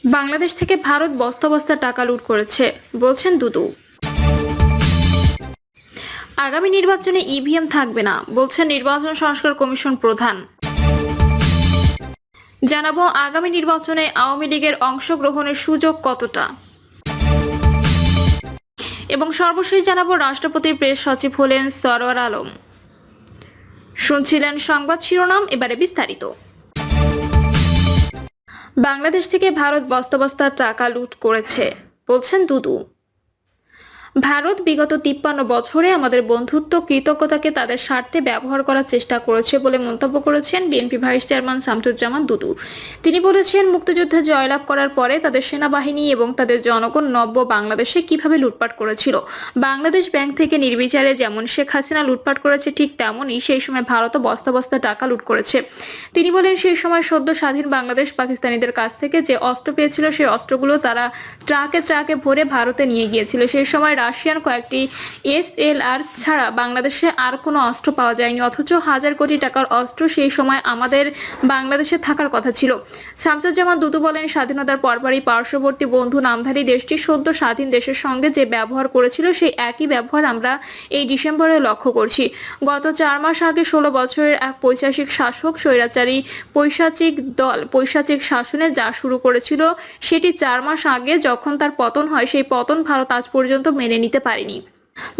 বাংলাদেশ থেকে ভারত বস্তা বস্তা টাকা লুট করেছে বলছেন দুদু। আগামী নির্বাচনে ইভিএম থাকবে না বলছেন নির্বাচন সংস্কার কমিশন প্রধান। জানাবো আগামী নির্বাচনে আওয়ামী লীগের অংশগ্রহণের সুযোগ কতটা, এবং সর্বশেষ জানাবো রাষ্ট্রপতির প্রেস সচিব হলেন সরওয়ার আলম। শুনছিলেন সংবাদ শিরোনাম, এবারে বিস্তারিত। বাংলাদেশ থেকে ভারত বস্তা বস্তা টাকা লুট করেছে বলছেন দুদু। ভারত বিগত 53 বছরে আমাদের বন্ধুত্ব কৃতজ্ঞতাকে তাদের স্বার্থে ব্যবহার করার চেষ্টা করেছে বলে মন্তব্য করেছেন বিএনপি ভাইস চেয়ারম্যান শামসুজ্জামান দুদু। তিনি বলেছেন, মুক্তিযুদ্ধে জয়লাভ করার পরে তাদের সেনাবাহিনী এবং তাদের জনগণ নব্য বাংলাদেশে কিভাবে লুটপাট করেছিল। বাংলাদেশ ব্যাংক থেকে নির্বিচারে যেমন শেখ হাসিনা লুটপাট করেছে, ঠিক তেমনই সেই সময় ভারতও বস্তা বস্তা টাকা লুট করেছে। তিনি বলেন, সেই সময় সদ্য স্বাধীন বাংলাদেশ পাকিস্তানিদের কাছ থেকে যে অস্ত্র পেয়েছিল সেই অস্ত্রগুলো তারা ট্রাকে ট্রাকে ভরে ভারতে নিয়ে গিয়েছিল। সেই সময় রাশিয়ান কয়েকটি এসএলআর ছাড়া বাংলাদেশে আর কোনো অস্ত্র পাওয়া যায়নি, অথচ হাজার কোটি টাকার অস্ত্র সেই সময় আমাদের বাংলাদেশে থাকার কথা ছিল। শামসুজ্জামান দুদু বলেন, স্বাধীনতার পরপরই পার্শ্ববর্তী বন্ধু নামধারী দেশটি সদ্য স্বাধীন দেশের সঙ্গে যে ব্যবহার করেছিল সেই একই ব্যবহার আমরা এই ডিসেম্বরে লক্ষ্য করছি। গত 4 মাস আগে 16 বছরের এক পৈশাচিক শাসক স্বৈরাচারী পৈশাচিক দল পৈশাচিক শাসনে যা শুরু করেছিল সেটি 4 মাস আগে যখন তার পতন হয়, সেই পতন ভারত আজ পর্যন্ত মেনে নিতে পারেনি।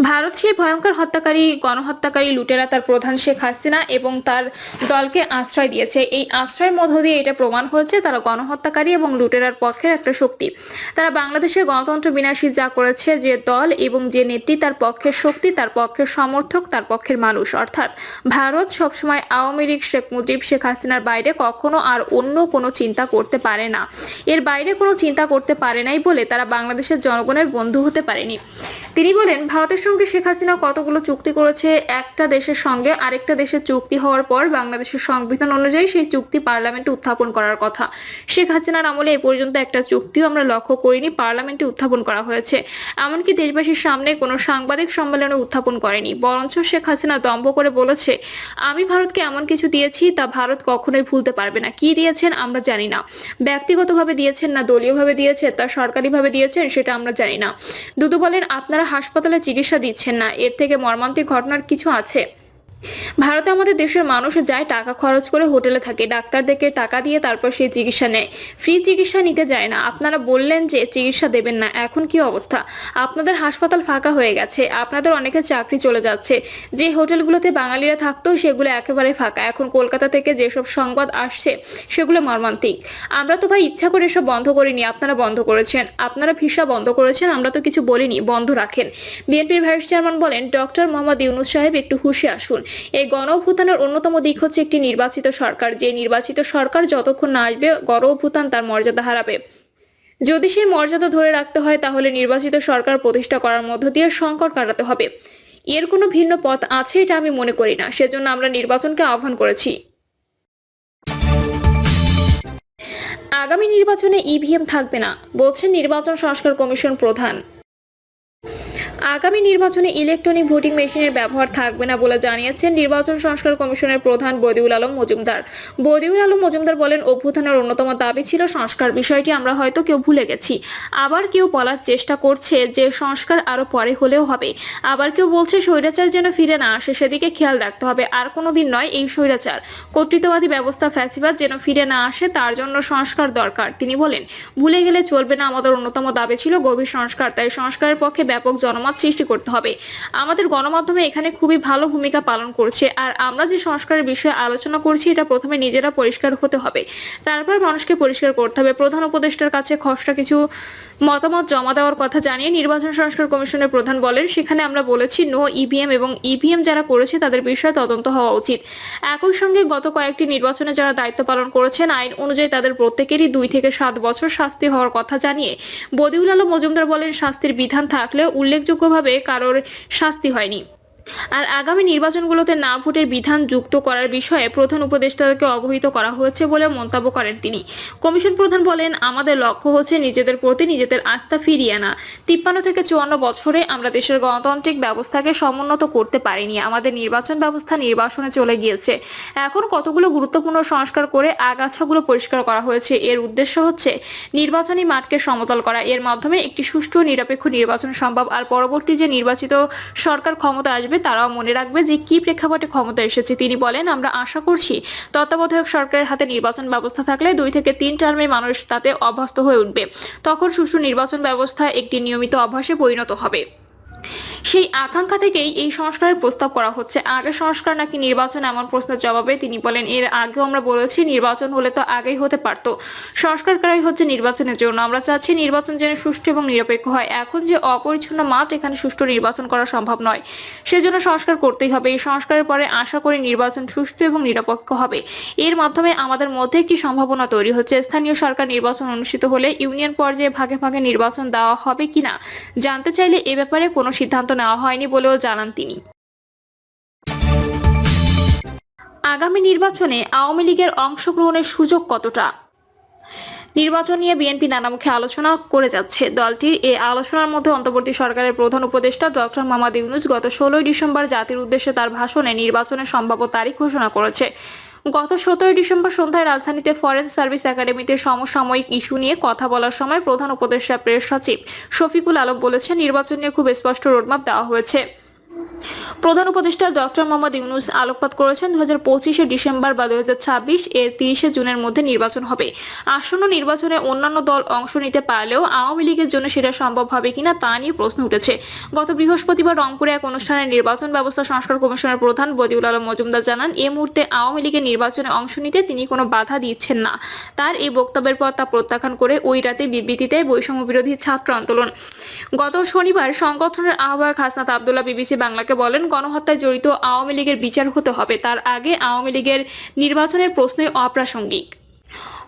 ভারত সেই ভয়ঙ্কর হত্যাকারী গণহত্যাকারী লুটেরা তার প্রধান শেখ হাসিনা এবং তার দলকে আশ্রয় দিয়েছে। এই আশ্রয়ের মধ্য দিয়ে এটা প্রমাণ হয়েছে তারা গণহত্যাকারী এবং লুটেরার পক্ষের একটা শক্তি। তারা বাংলাদেশের গণতন্ত্র বিনাশী যা করেছে, যে দল এবং যে নেত্রী তার পক্ষের শক্তি, তার পক্ষের সমর্থক, তার পক্ষের মানুষ, অর্থাৎ ভারত সবসময় আওয়ামী লীগ, শেখ মুজিব, শেখ হাসিনার বাইরে কখনো আর অন্য কোনো চিন্তা করতে পারে না। এর বাইরে কোনো চিন্তা করতে পারে নাই বলে তারা বাংলাদেশের জনগণের বন্ধু হতে পারেনি। তিনি বলেন, ভারতের সঙ্গে শেখ হাসিনা কতগুলো চুক্তি করেছে। একটা দেশের সঙ্গে আরেকটা দেশের চুক্তি হওয়ার পর বাংলাদেশের সংবিধান অনুযায়ী সেই চুক্তি পার্লামেন্টে উত্থাপন করার কথা। শেখ হাসিনার আমলে এ পর্যন্ত একটা চুক্তিও আমরা লক্ষ্য করিনি পার্লামেন্টে উত্থাপন করা হয়েছে। এমনকি দেশবাসীর সামনে কোনো সাংবাদিক সম্মেলনে উত্থাপন করেনি। বরঞ্চ শেখ হাসিনা দম্ভ করে বলেছে, আমি ভারতকে এমন কিছু দিয়েছি তা ভারত কখনোই ভুলতে পারবে না। কি দিয়েছেন আমরা জানি না, ব্যক্তিগতভাবে দিয়েছেন না দলীয়ভাবে দিয়েছে, তা সরকারিভাবে দিয়েছেন সেটা আমরা জানি না। দুদু বলেন, আপনারা হাসপাতালে চিকিৎসা দিচ্ছেন না, এর থেকে মর্মান্তিক ঘটনার কিছু আছে। ভারতে আমাদের দেশের মানুষ যায় টাকা খরচ করে হোটেলে থাকে, ডাক্তারদেরকে টাকা দিয়ে তারপর সেই চিকিৎসা নেয়, ফ্রি চিকিৎসা নিতে যায় না। আপনারা বললেন যে চিকিৎসা দেবেন না, এখন কি অবস্থা? আপনাদের হাসপাতাল ফাঁকা হয়ে গেছে, আপনাদের অনেকের চাকরি চলে যাচ্ছে। যে হোটেলগুলোতে বাঙালিরা থাকতো সেগুলো একেবারে ফাঁকা। এখন কলকাতা থেকে যেসব সংবাদ আসছে সেগুলো মর্মান্তিক। আমরা তো ভাই ইচ্ছা করে এসব বন্ধ করিনি, আপনারা বন্ধ করেছেন। আপনারা ভিসা বন্ধ করেছেন, আমরা তো কিছু বলিনি, বন্ধ রাখেন। বিএনপির ভাইস চেয়ারম্যান বলেন, ডক্টর মোহাম্মদ ইউনূস সাহেব একটু হুঁশে আসুন। এই গণ অভ্যুত্থানের অন্যতম দিক হচ্ছে একটি নির্বাচিত সরকার। যে নির্বাচিত সরকার যতক্ষণ না আসবে গণ অভ্যুত্থান তার মর্যাদা হারাবে। যদি সেই মর্যাদা ধরে রাখতে হয় তাহলে নির্বাচিত সরকার প্রতিষ্ঠা করার মধ্য দিয়ে সংকট কাটাতে হবে। এর কোনো ভিন্ন পথ আছে এটা আমি মনে করি না। সেজন্য আমরা নির্বাচনকে আহ্বান করেছি। আগামী নির্বাচনে ইভিএম থাকবে না বলছেন নির্বাচন সংস্কার কমিশন প্রধান। আগামী নির্বাচনে ইলেকট্রনিক ভোটিং মেশিনের ব্যবহার থাকবে না বলে জানিয়েছেন নির্বাচন সংস্কার কমিশনের প্রধান বদিউল আলম মজুমদার। বদিউল আলম মজুমদার বলেন, অভ্যুত্থানের অন্যতম দাবি ছিল সংস্কার। বিষয়টি আমরা হয়তো কেউ ভুলে গেছি। আবার কেউ বলার চেষ্টা করছে যে সংস্কার আরো পরে হলেও হবে। আবার কেউ বলছে স্বৈরাচার যেন ফিরে না আসে, সেদিকে খেয়াল রাখতে হবে। আর কোনোদিন নয়, এই স্বৈরাচার কর্তৃত্ববাদী ব্যবস্থা ফ্যাসিবাদ যেন ফিরে না আসে, তার জন্য সংস্কার দরকার। তিনি বলেন, ভুলে গেলে চলবে না, আমাদের অন্যতম দাবি ছিল গভীর সংস্কার। তাই সংস্কারের পক্ষে ব্যাপক জনমত সৃষ্টি করতে হবে। আমাদের গণমাধ্যমে এখানে খুবই ভালো ভূমিকা পালন করছে। আর আমরা যে সংস্কারের বিষয়ে আলোচনা করছি এটা প্রথমে নিজেরা পরিষ্কার হতে হবে, তারপর মানুষকে পরিষ্কার করতে হবে। প্রধান উপদেষ্টার কাছে খসড়া কিছু মতামত জমা দেওয়ার কথা জানিয়ে নির্বাচন সংস্কার কমিশনের প্রধান বলেন, সেখানে আমরা বলেছি নো ইভিএম এবং ইভিএম যারা করেছে তাদের বিষয়ে তদন্ত হওয়া উচিত। একই সঙ্গে গত কয়েকটি নির্বাচনে যারা দায়িত্ব পালন করেছেন আইন অনুযায়ী তাদের প্রত্যেকেরই 2 থেকে 7 বছর শাস্তি হওয়ার কথা জানিয়ে বদিউল আলম মজুমদার বলেন, শাস্তির বিধান থাকলেও উল্লেখযোগ্যভাবে কারোর শাস্তি হয়নি। আর আগামী নির্বাচনগুলোতে না ভোটের বিধান যুক্ত করার বিষয়ে প্রধান উপদেষ্টাকে অবহিত করা হয়েছে বলে মন্তব্য করেন তিনি। কমিশন প্রধান বলেন, আমাদের লক্ষ্য হচ্ছে নিজেদের প্রতি নিজেদের আস্থা ফিরিয়ে আনা। 53 থেকে 54 বছরে আমরা দেশের গণতান্ত্রিক ব্যবস্থাকে সমুন্নত করতে পারিনি। আমাদের নির্বাচন ব্যবস্থা নির্বাসনে চলে গিয়েছে। এখন কতগুলো গুরুত্বপূর্ণ সংস্কার করে আগাছাগুলো পরিষ্কার করা হয়েছে। এর উদ্দেশ্য হচ্ছে নির্বাচনী মাঠকে সমতল করা। এর মাধ্যমে একটি সুষ্ঠু ও নিরপেক্ষ নির্বাচন সম্ভব। আর পরবর্তী যে নির্বাচিত সরকার ক্ষমতা আসবে তারাও মনে রাখবে যে কি প্রেক্ষাপটে ক্ষমতা এসেছে। তিনি বলেন, আমরা আশা করছি তত্ত্বাবধায়ক সরকারের হাতে নির্বাচন ব্যবস্থা থাকলে 2 থেকে 3 টার্মে মানুষ তাতে অভ্যস্ত হয়ে উঠবে। তখন সুষ্ঠু নির্বাচন ব্যবস্থা একটি নিয়মিত অভ্যাসে পরিণত হবে। সেই আকাঙ্ক্ষা থেকেই এই সংস্কারের প্রস্তাব করা হচ্ছে। আগে সংস্কার নাকি নির্বাচন, এমন প্রশ্নের জবাবে তিনি বলেন, এর আগেও আমরা বলেছি নির্বাচন হলে তো আগেই হতে পারতো। সংস্কার করাই হচ্ছে নির্বাচনের জন্য। আমরা চাচ্ছি নির্বাচন যেন সুষ্ঠু এবং নিরপেক্ষ হয়। এখন যে অপরিচ্ছন্ন মাঠ, এখানে সুষ্ঠু নির্বাচন করা সম্ভব নয়। সেজন্য সংস্কার করতেই হবে। এই সংস্কারের পরে আশা করি নির্বাচন সুষ্ঠু এবং নিরপেক্ষ হবে। এর মাধ্যমে আমাদের মধ্যে একটি সম্ভাবনা তৈরি হচ্ছে। স্থানীয় সরকার নির্বাচন অনুষ্ঠিত হলে ইউনিয়ন পর্যায়ে ভাগে ভাগে নির্বাচন দেওয়া হবে কিনা জানতে চাইলে এ ব্যাপারে কোনো সিদ্ধান্ত নেওয়া হয়নি বলেও জানান তিনি। আগামী নির্বাচনে আওয়ামী লীগের অংশগ্রহণের সুযোগ কতটা? নির্বাচন নিয়ে বিএনপি নানামুখী আলোচনা করে যাচ্ছে। দলটি এই আলোচনার মধ্যে অন্তর্বর্তী সরকারের প্রধান উপদেষ্টা ডক্টর মোহাম্মদ ইউনূস গত 16 ডিসেম্বর জাতির উদ্দেশ্যে তার ভাষণে নির্বাচনের সম্ভাব্য তারিখ ঘোষণা করেছে। গত 17 ডিসেম্বর সন্ধ্যায় রাজধানীতে ফরেন সার্ভিস একাডেমিতে সমসাময়িক ইস্যু নিয়ে কথা বলার সময় প্রধান উপদেষ্টা প্রেস সচিব শফিকুল আলম বলেছেন, নির্বাচন নিয়ে খুব স্পষ্ট রোডম্যাপ দেওয়া হয়েছে। প্রধান উপদেষ্টা ডক্টর মোহাম্মদ ইউনূস আলোকপাত করেছেন, 2025 ডিসেম্বর বা 2026 এর 30 জুনের মধ্যে নির্বাচন হবে। আসন্ন নির্বাচনে অন্যান্য দল অংশ নিতে পারলেও আওয়ামী লীগের জন্য সেটা সম্ভব হবে কিনা তা নিয়ে প্রশ্ন উঠেছে। গত বৃহস্পতিবার রংপুরে এক অনুষ্ঠানে নির্বাচন ব্যবস্থা সংস্কার কমিশনের প্রধান বদিউল আলম মজুমদার জানান, এই মুহূর্তে আওয়ামী লীগের নির্বাচনে অংশ নিতে তিনি কোনো বাধা দিচ্ছেন না। তার এই বক্তব্যের পর তা প্রত্যাখ্যান করে ওই রাতে বিবৃতিতে বৈষম্য বিরোধী ছাত্র আন্দোলন গত শনিবার সংগঠনের আহ্বায়ক হাসনাত আব্দুল্লাহ বিবিসি বাংলাকে বলেন, গণহত্যায় জড়িত আওয়ামী লীগের বিচার হতে হবে। তার আগে আওয়ামী লীগের নির্বাচনের প্রশ্নই অপ্রাসঙ্গিক।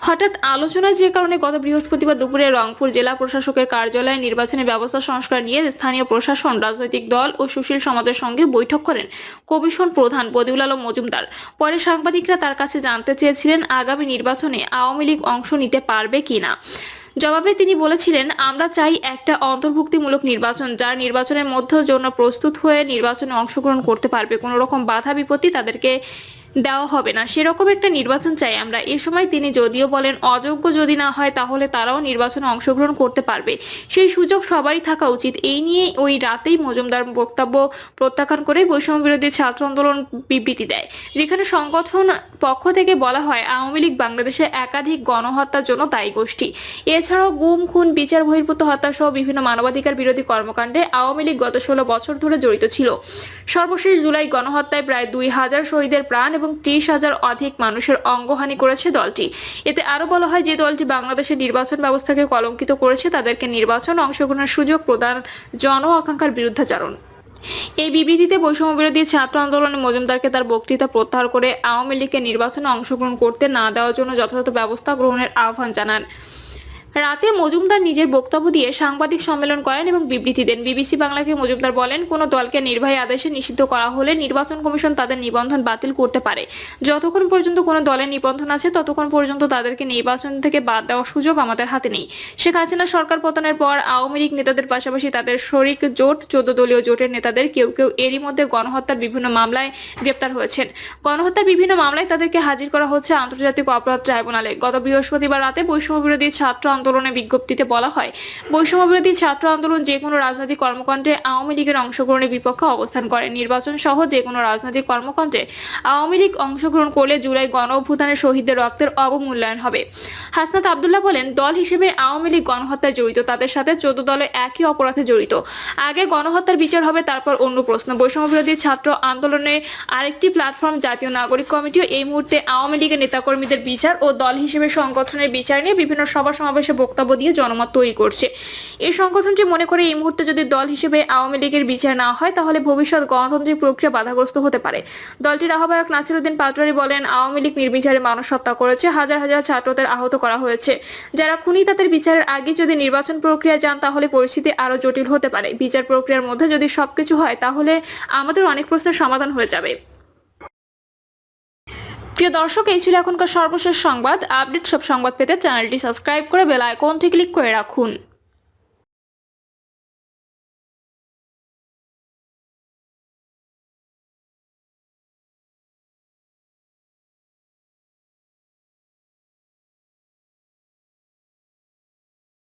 হঠাৎ আলোচনায় যে কারণে গত বৃহস্পতিবার দুপুরে রংপুর জেলা প্রশাসকের কার্যালয়ে নির্বাচনী ব্যবস্থা সংস্কার নিয়ে স্থানীয় প্রশাসন, রাজনৈতিক দল ও সুশীল সমাজের সঙ্গে বৈঠক করেন কমিশন প্রধান বদিউল আলম মজুমদার। পরে সাংবাদিকরা তার কাছে জানতে চেয়েছিলেন আগামী নির্বাচনে আওয়ামী লীগ অংশ নিতে পারবে কিনা। জবাবে তিনি বলেছিলেন, আমরা চাই একটা অন্তর্ভুক্তিমূলক নির্বাচন, যার নির্বাচনের মধ্যে জন্য প্রস্তুত হয়ে নির্বাচনে অংশগ্রহণ করতে পারবে। কোনো রকম বাধা বিপত্তি তাদেরকে দেওয়া হবে না, সেরকম একটা নির্বাচন চাই আমরা। এ সময় তিনি যদিও বলেন, অযোগ্য যদি না হয় তাহলে তারাও নির্বাচনে অংশগ্রহণ করতে পারবে, সেই সুযোগ সবারই থাকা উচিত। এই নিয়ে ওই রাতেই মজুমদার বক্তব্য প্রত্যাখ্যান করে বৈষম্য বিরোধী ছাত্র আন্দোলন বিবৃতি দেয়, যেখানে সংগঠন পক্ষ থেকে বলা হয় আওয়ামী লীগ বাংলাদেশে একাধিক গণহত্যার জন্য দায়ী গোষ্ঠী। এছাড়াও গুম, খুন, বিচার বহির্ভূত হত্যা সহ বিভিন্ন মানবাধিকার বিরোধী কর্মকাণ্ডে আওয়ামী লীগ গত 16 বছর ধরে জড়িত ছিল। সর্বশেষ জুলাই গণহত্যায় প্রায় 2000 শহীদের প্রাণ এবং 30,000 অধিক মানুষের অঙ্গহানি করেছে দলটি। এতে আরো বলা হয়, যে দলটি বাংলাদেশের নির্বাচন ব্যবস্থাকে কলঙ্কিত করেছে তাদেরকে নির্বাচন অংশগ্রহণের সুযোগ প্রদান জন আকাঙ্ক্ষার বিরুদ্ধাচরণ। এই বিবৃতিতে বৈষম্য বিরোধী ছাত্র আন্দোলনে মজুমদারকে তার বক্তৃতা প্রত্যাহার করে আওয়ামী লীগকে নির্বাচনে অংশগ্রহণ করতে না দেওয়ার জন্য যথাযথ ব্যবস্থা গ্রহণের আহ্বান জানান। রাতে মজুমদার নিজের বক্তব্য দিয়ে সাংবাদিক সম্মেলন করেন এবং বিবৃতি দেন। বিবিসি বাংলাকে মজুমদার বলেন, কোন দলকে নির্বাহী আদেশে নিষিদ্ধ করা হলে নির্বাচন কমিশন তাদের নিবন্ধন বাতিল করতে পারে। যতক্ষণ পর্যন্ত কোনো দলের নিবন্ধন আছে ততক্ষণ পর্যন্ত তাদেরকে নির্বাচন থেকে বাদ দেওয়ার সুযোগ আমাদের হাতে নেই। শেখ হাসিনা সরকার পতনের পর আওয়ামী লীগ নেতাদের পাশাপাশি তাদের শরিক জোট 14 দলীয় জোটের নেতাদের কেউ কেউ এরই মধ্যে গণহত্যার বিভিন্ন মামলায় গ্রেপ্তার হয়েছেন। গণহত্যার বিভিন্ন মামলায় তাদেরকে হাজির করা হচ্ছে আন্তর্জাতিক অপরাধ ট্রাইব্যুনালে। গত বৃহস্পতিবার রাতে বৈষম্য বিরোধী ছাত্র আন্দোলনের বিজ্ঞপ্তিতে বলা হয়, বৈষম্য বিরোধী ছাত্র আন্দোলন যে কোনো রাজনৈতিক কর্মকাণ্ডে আওয়ামী লীগের অংশগ্রহণের বিপক্ষে অবস্থান করে। নির্বাচন সহ যে কোনো রাজনৈতিক কর্মকাণ্ডে আওয়ামী লীগ অংশগ্রহণ করলে জুলাই গণ অভ্যুত্থানের শহীদদের রক্তের অবমূল্যায়ন হবে। হাসনাত আব্দুল্লাহ বলেন, দল হিসেবে আওয়ামী লীগ গণহত্যায় জড়িত, তাদের সাথে 14 দলে একই অপরাধে জড়িত। আগে গণহত্যার বিচার হবে, তারপর অন্য প্রশ্ন। বৈষম্য বিরোধী ছাত্র আন্দোলনের আরেকটি প্ল্যাটফর্ম জাতীয় নাগরিক কমিটিও এই মুহূর্তে আওয়ামী লীগের নেতাকর্মীদের বিচার ও দল হিসেবে সংগঠনের বিচার নিয়ে বিভিন্ন সভা সমাবেশে বক্তব্য দিয়ে জনমত তৈরি করছে। এই সংগঠনটি মনে করে এই মুহূর্তে যদি দল হিসেবে আওয়ামী লীগের বিচার না হয় তাহলে ভবিষ্যৎ গণতান্ত্রিক প্রক্রিয়া বাধাগ্রস্ত হতে পারে। দলটির আহ্বায়ক নাসিরউদ্দিন পাটোয়ারি বলেন, আওয়ামী লীগ নির্বিচারে মানুষ হত্যা করেছে, হাজার হাজার ছাত্রদের আহত করা হয়েছে। যারা খুনি তাদের বিচারের আগে যদি নির্বাচন প্রক্রিয়া যান তাহলে পরিস্থিতি আরো জটিল হতে পারে। বিচার প্রক্রিয়ার মধ্যে যদি সবকিছু হয় তাহলে আমাদের অনেক প্রশ্নের সমাধান হয়ে যাবে। প্রিয় দর্শক, এই ছিল এখনকার সর্বশেষ সংবাদ। আপডেট সব সংবাদ পেতে চ্যানেলটি সাবস্ক্রাইব করে বেল আইকনটি ক্লিক করে রাখুন।